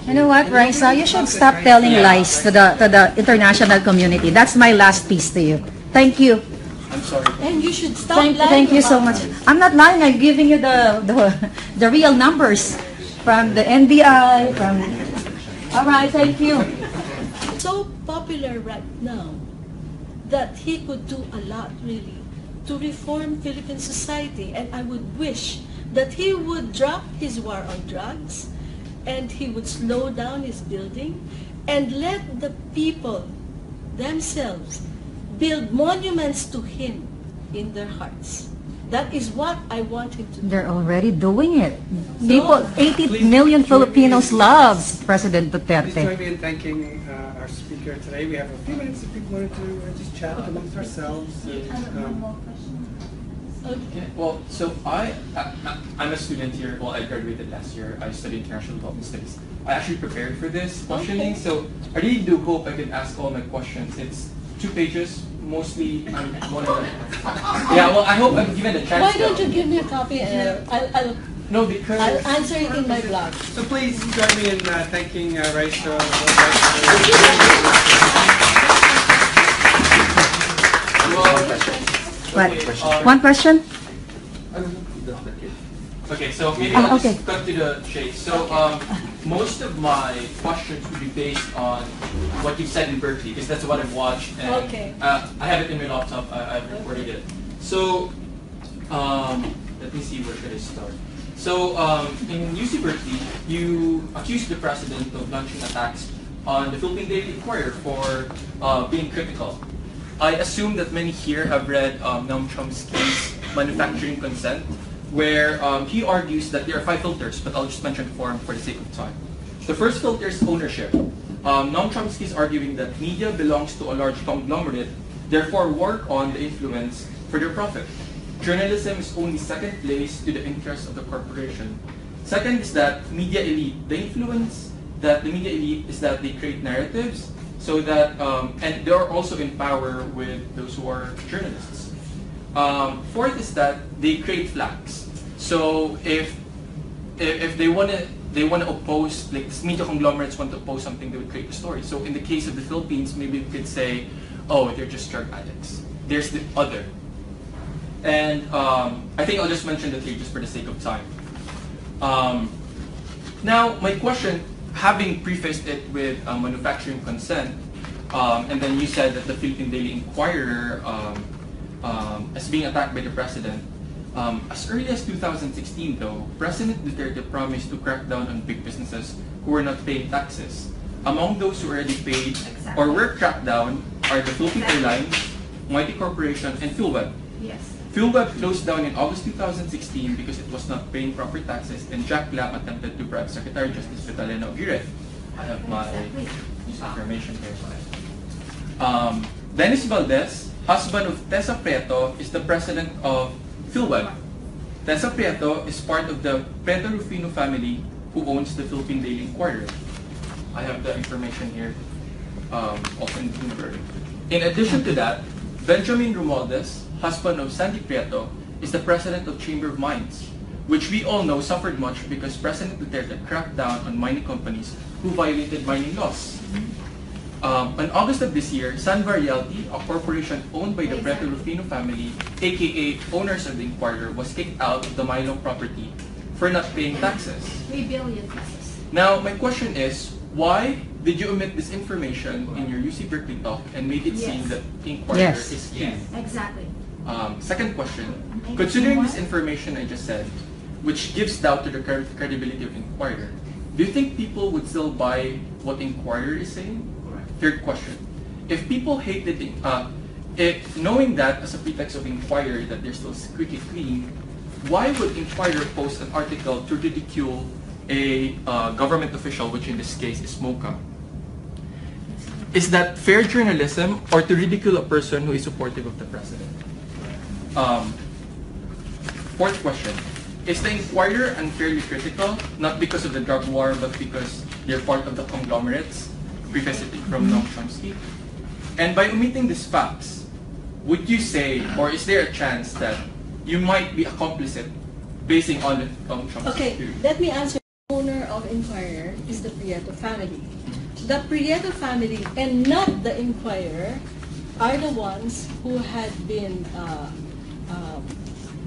You know what, Raissa? You should stop telling lies to the international community. That's my last piece to you. Thank you. I'm sorry. And you should stop lying. Thank you so much. I'm not lying. I'm giving you the real numbers from the NBI. All right. Thank you. So popular right now that he could do a lot, really, to reform Philippine society. And I would wish that he would drop his war on drugs, and he would slow down his building, and let the people themselves build monuments to him in their hearts. That is what I want him to do. They're already doing it. People, 80 million Filipinos love President Duterte. Please join me in thanking our speaker today. We have a few minutes if people wanted to just chat amongst ourselves. Okay. Well, so I'm a student here. Well, I graduated last year. I studied international development studies. I actually prepared for this questioning, so I really do hope I can ask all my questions. It's 2 pages, mostly. Yeah. Well, I hope I'm given a chance. Why don't you give me a copy and No, because I'll answer it in my blog. So please join me in thanking Raissa. What? One question? Okay, so maybe I'll just cut to the chase. So most of my questions will be based on what you've said in Berkeley, because that's what I've watched. And, I have it in my laptop. I've recorded it. So let me see, where should I start? So in UC Berkeley, you accused the president of launching attacks on the Philippine Daily Inquirer for being critical. I assume that many here have read Noam Chomsky's Manufacturing Consent, where he argues that there are 5 filters, but I'll just mention 4 for the sake of time. The first filter is ownership. Noam Chomsky is arguing that media belongs to a large conglomerate, therefore work on the influence for their profit. Journalism is only second place to the interests of the corporation. Second is that media elite, the influence that the media elite is that they create narratives, so that, and they are also in power with those who are journalists. Fourth is that they create flags. So if they want to oppose, like media conglomerates want to oppose something, they would create a story. So in the case of the Philippines, maybe we could say, oh, they're just drug addicts. There's the other. And I think I'll just mention the 3 just for the sake of time. Now, my question, having prefaced it with Manufacturing Consent, and then you said that the Philippine Daily Inquirer is being attacked by the president. As early as 2016, though, President Duterte promised to crack down on big businesses who were not paying taxes. Among those who already paid or were cracked down are the Philippine Airlines, Mighty Corporation, and PhilWeb. Yes. PhilWeb closed down in August 2016 because it was not paying proper taxes, and Jack Lam attempted to bribe Secretary of Justice Vitalina Aguirre. I have my information here. Dennis Valdez, husband of Tessa Prieto, is the president of PhilWeb. Tessa Prieto is part of the Prieto Rufino family who owns the Philippine Daily Inquirer. I have the information here, also in Bloomberg. In addition to that, Benjamin Romualdez, husband of Sandy Prieto, is the president of Chamber of Mines, which we all know suffered much because President Duterte cracked down on mining companies who violated mining laws. In August of this year, Sanva Realty, a corporation owned by the Prieto Rufino family, aka owners of the Inquirer, was kicked out of the Mylong property for not paying taxes. 3 billion pesos. Now, my question is, why did you omit this information in your UC Berkeley talk and make it seem that the Inquirer is key? Exactly. Second question, considering this information I just said, which gives doubt to the credibility of Inquirer, do you think people would still buy what Inquirer is saying? Third question, if people hated, knowing that as a pretext of Inquirer that they're still squeaky clean, why would Inquirer post an article to ridicule a government official, which in this case is Mocha? Is that fair journalism, or to ridicule a person who is supportive of the president? Fourth question, is the Inquirer unfairly critical, not because of the drug war, but because they're part of the conglomerates, prefaced from Noam Chomsky? And by omitting these facts, would you say, or is there a chance that you might be a complicit basing on Noam Chomsky? Okay, let me answer. Owner of Inquirer is the Prieto family. The Prieto family and not the Inquirer are the ones who had been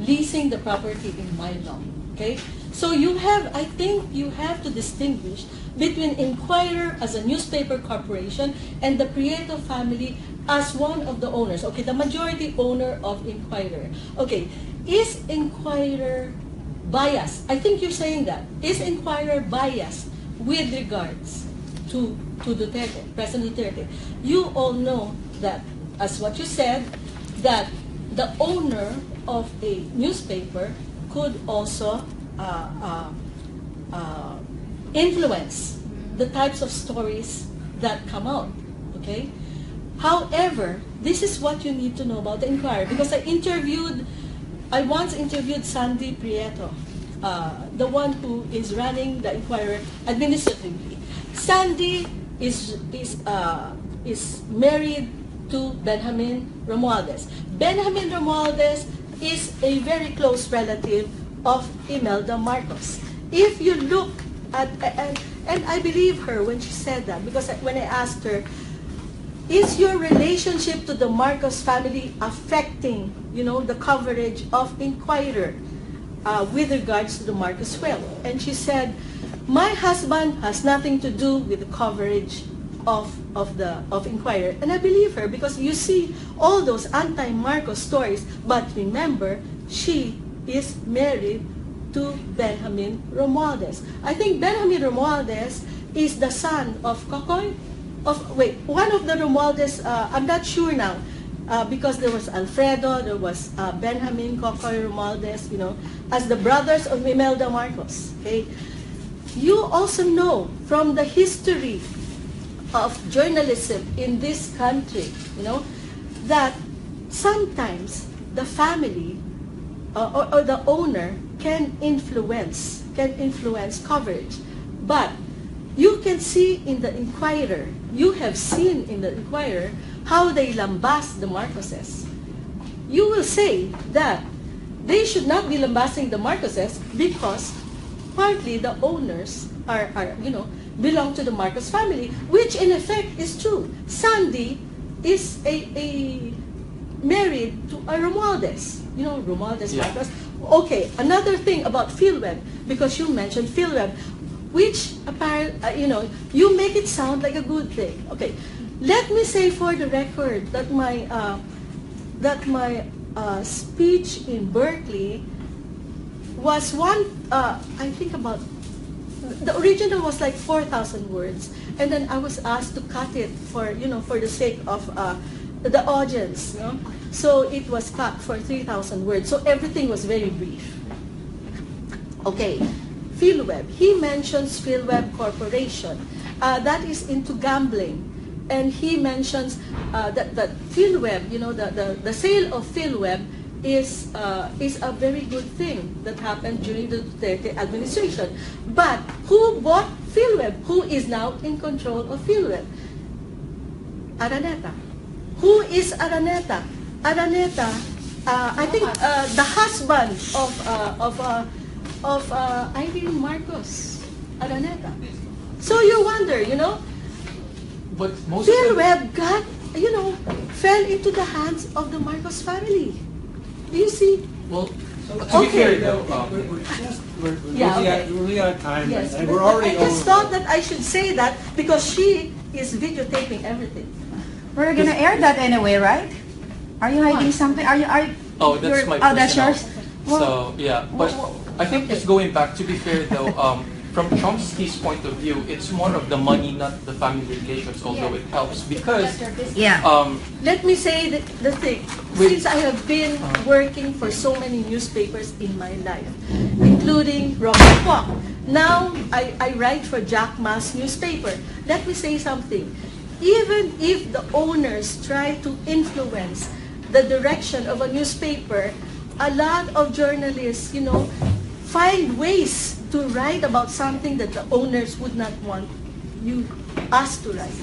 leasing the property in my law. Okay, so I think you have to distinguish between Inquirer as a newspaper corporation and the Prieto family as one of the owners. Okay, the majority owner of Inquirer. Okay, is Inquirer biased? I think you're saying that. Is Inquirer biased with regards to Duterte, President Duterte? You all know that, as what you said, that the owner of a newspaper could also influence the types of stories that come out, okay? However, this is what you need to know about the Inquirer, because I once interviewed Sandy Prieto, the one who is running the Inquirer administratively. Sandy is married to Benjamin Romualdez. Benjamin Romualdez is a very close relative of Imelda Marcos. If you look at, and I believe her when she said that, because when I asked her, is your relationship to the Marcos family affecting, the coverage of Inquirer with regards to the Marcos wealth? And she said, my husband has nothing to do with the coverage of Inquirer. And I believe her, because you see all those anti-Marcos stories, but remember, she is married to Benjamin Romualdez. I think Benjamin Romualdez is the son of Kokoy, one of the Romualdez, I'm not sure now, because there was Alfredo, there was Benjamin Kokoy Romualdez, as the brothers of Imelda Marcos. Okay? You also know from the history of journalism in this country, that sometimes the family or the owner can influence coverage. But you can see in the Inquirer, you have seen in the Inquirer how they lambast the Marcoses. You will say that they should not be lambasting the Marcoses because partly the owners are belong to the Marcos family, which in effect is true. Sandy is a married to a Romualdez, Romualdez Marcos. Okay, another thing about PhilWeb, because you mentioned PhilWeb, which apparently, you make it sound like a good thing. Okay, let me say for the record that my speech in Berkeley was I think about, the original was like 4,000 words, and then I was asked to cut it for the sake of the audience. So it was cut for 3,000 words. So everything was very brief. Okay, PhilWeb. He mentions PhilWeb Corporation. That is into gambling. And he mentions that PhilWeb, the sale of PhilWeb is a very good thing that happened during the Duterte administration. But who bought PhilWeb? Who is now in control of PhilWeb? Araneta. Who is Araneta? Araneta, I think the husband of Irene Marcos, Araneta. So you wonder, But most PhilWeb got, fell into the hands of the Marcos family. Do you see? Well, to be fair though, we're really out of time, Yes, and we're already I just over. thought that I should say that because she is videotaping everything. We're gonna air that anyway, right? Are you hiding something? Are you? oh, that's my Oh, that's personal. yours. So yeah, but I think just going back, to be fair though, from Chomsky's point of view, it's more of the money, not the family relations, although it helps because Yeah. Let me say the thing. Since I have been working for so many newspapers in my life, including Robert Kwok, now I write for Jack Ma's newspaper. Let me say something. Even if the owners try to influence the direction of a newspaper, a lot of journalists, find ways to write about something that the owners would not want us to write.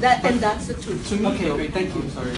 And that's the truth. to me, Okay, great, thank you. Sorry.